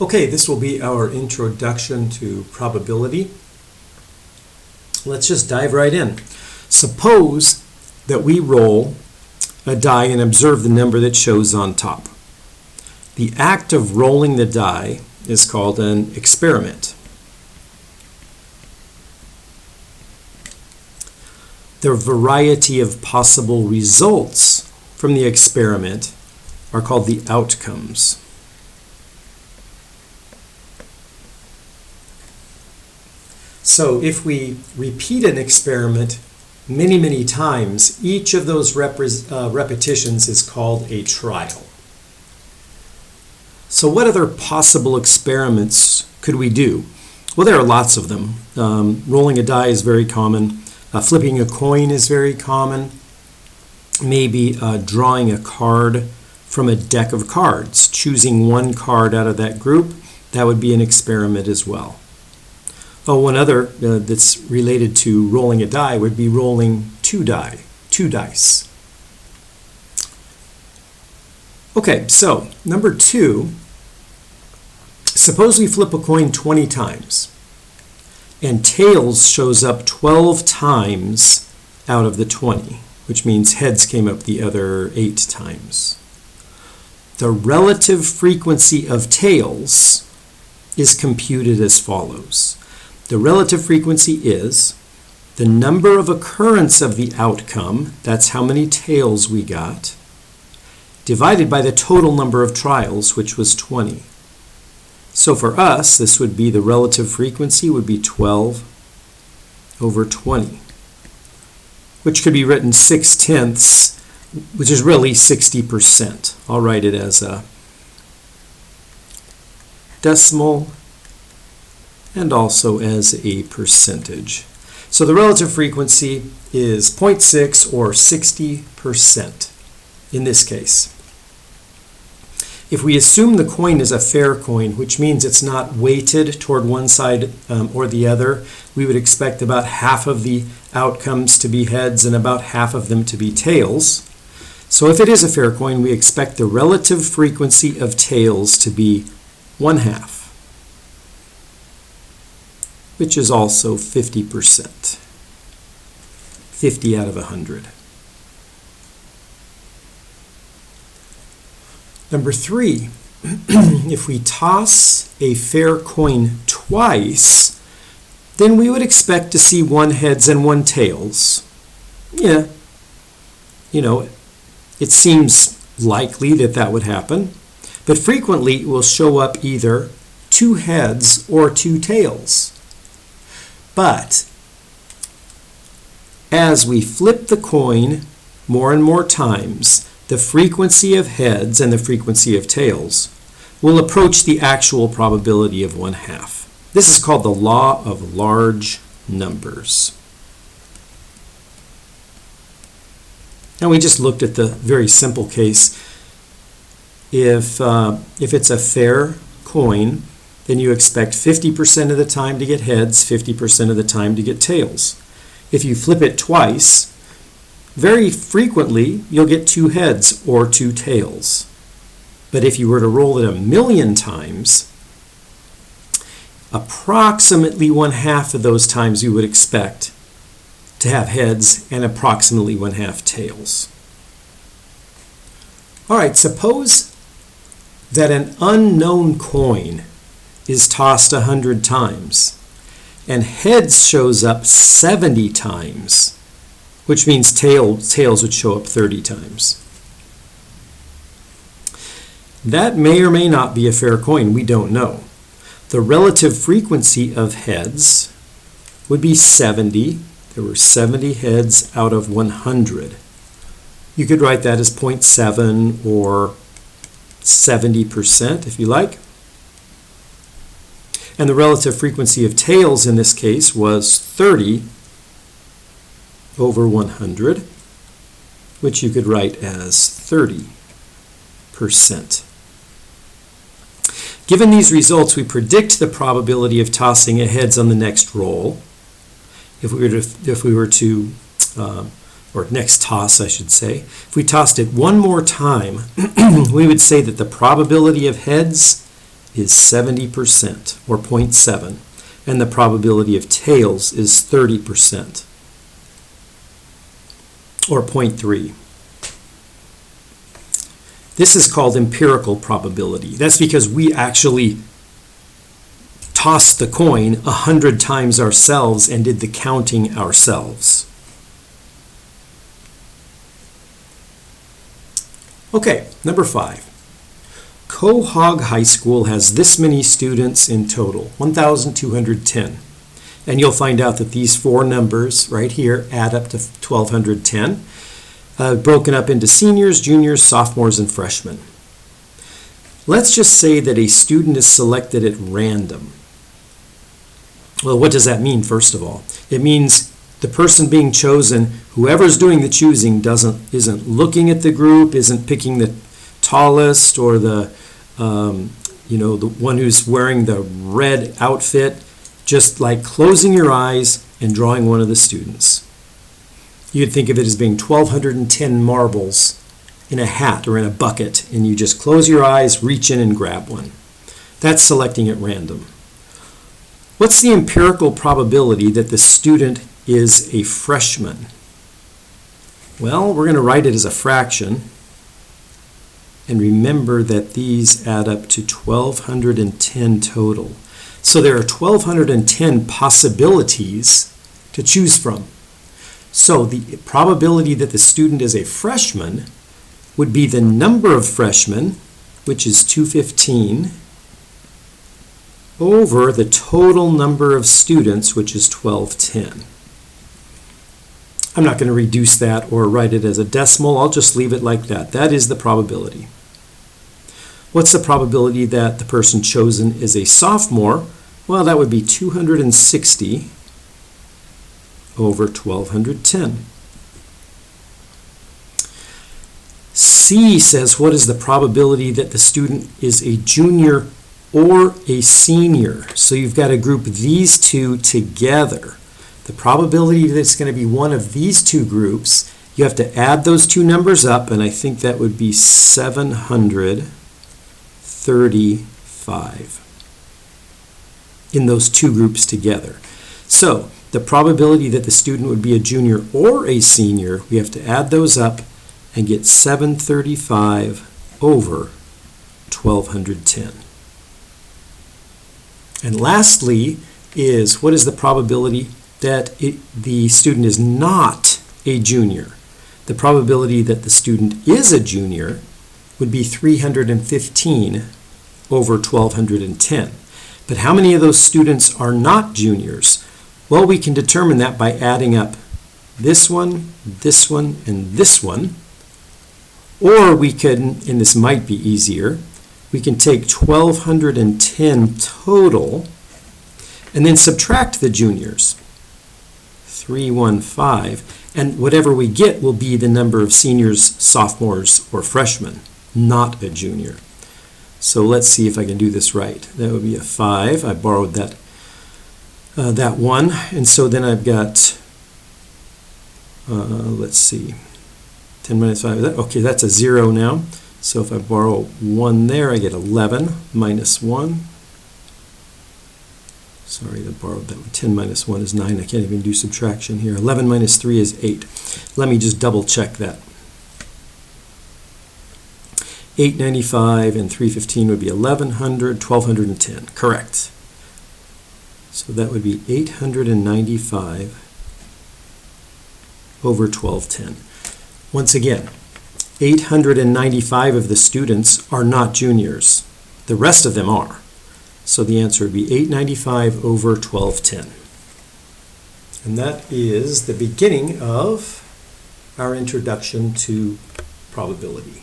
Okay, this will be our introduction to probability. Let's just dive right in. Suppose that we roll a die and observe the number that shows on top. The act of rolling the die is called an experiment. The variety of possible results from the experiment are called the outcomes. So if we repeat an experiment many times, each of those repetitions is called a trial. So what other possible experiments could we do? Well, there are lots of them. Rolling a die is very common. Flipping a coin is very common. Maybe drawing a card from a deck of cards, choosing one card out of that group, that would be an experiment as well. Oh, one other that's related to rolling a die would be rolling two dice. Okay, so number 2, suppose we flip a coin 20 times and tails shows up 12 times out of the 20, which means heads came up the other 8 times. The relative frequency of tails is computed as follows. The relative frequency is the number of occurrence of the outcome, that's how many tails we got, divided by the total number of trials, which was 20. So for us, this would be the relative frequency would be 12 over 20, which could be written 6/10, which is really 60%. I'll write it as a decimal and also as a percentage. So the relative frequency is 0.6 or 60% in this case. If we assume the coin is a fair coin, which means it's not weighted toward one side or the other, we would expect about half of the outcomes to be heads and about half of them to be tails. So if it is a fair coin, we expect the relative frequency of tails to be 1/2. Which is also 50%. 50 out of 100. Number 3, if we toss a fair coin twice, then we would expect to see 1 heads and 1 tails. Yeah, it seems likely that that would happen, but frequently it will show up either 2 heads or 2 tails. But as we flip the coin more and more times, the frequency of heads and the frequency of tails will approach the actual probability of 1/2. This is called the law of large numbers. And we just looked at the very simple case. If it's a fair coin, then you expect 50% of the time to get heads, 50% of the time to get tails. If you flip it twice, very frequently you'll get 2 heads or 2 tails. But if you were to roll it 1,000,000 times, approximately 1/2 of those times you would expect to have heads and approximately 1/2 tails. All right, suppose that an unknown coin is tossed 100 times and heads shows up 70 times, which means tails would show up 30 times. That may or may not be a fair coin. We don't know. The relative frequency of heads would be 70. There were 70 heads out of 100. You could write that as 0.7 or 70% if you like. And the relative frequency of tails in this case was 30 over 100, which you could write as 30%. Given these results, we predict the probability of tossing a heads on the next roll. Or next toss, I should say. If we tossed it one more time, we would say that the probability of heads is 70%, or 0.7, and the probability of tails is 30%, or 0.3. This is called empirical probability. That's because we actually tossed the coin 100 times ourselves and did the counting ourselves. Okay, number 5. Quahog High School has this many students in total, 1,210. And you'll find out that these four numbers right here add up to 1,210, broken up into seniors, juniors, sophomores, and freshmen. Let's just say that a student is selected at random. Well, what does that mean, first of all? It means the person being chosen, whoever's doing the choosing, isn't looking at the group, isn't picking the tallest or the one who's wearing the red outfit, just like closing your eyes and drawing one of the students. You'd think of it as being 1,210 marbles in a hat or in a bucket, and you just close your eyes, reach in, and grab one. That's selecting at random. What's the empirical probability that the student is a freshman? Well, we're going to write it as a fraction. And remember that these add up to 1,210 total. So there are 1,210 possibilities to choose from. So the probability that the student is a freshman would be the number of freshmen, which is 215, over the total number of students, which is 1,210. I'm not going to reduce that or write it as a decimal. I'll just leave it like that. That is the probability. What's the probability that the person chosen is a sophomore? Well, that would be 260 over 1,210. C says, what is the probability that the student is a junior or a senior? So you've got to group these two together. The probability that it's going to be one of these two groups, you have to add those two numbers up, and I think that would be 735 in those two groups together. So the probability that the student would be a junior or a senior, we have to add those up and get 735 over 1,210. And lastly is, what is the probability that the student is not a junior? The probability that the student is a junior would be 315 over 1,210. But how many of those students are not juniors? Well, we can determine that by adding up this one, and this one. Or we can, and this might be easier, we can take 1,210 total and then subtract the juniors. 315, and whatever we get will be the number of seniors, sophomores, or freshmen, not a junior. So let's see if I can do this right. That would be a 5. I borrowed that one, and so then I've got, let's see, 10 minus 5. Okay, that's a 0 now. So if I borrow 1 there, I get 11 minus 1. Sorry, I borrowed that one. 10 minus 1 is 9. I can't even do subtraction here. 11 minus 3 is 8. Let me just double check that. 895 and 315 would be 1,100, 1,210. Correct. So that would be 895 over 1,210. Once again, 895 of the students are not juniors. The rest of them are. So the answer would be 895 over 1,210. And that is the beginning of our introduction to probability.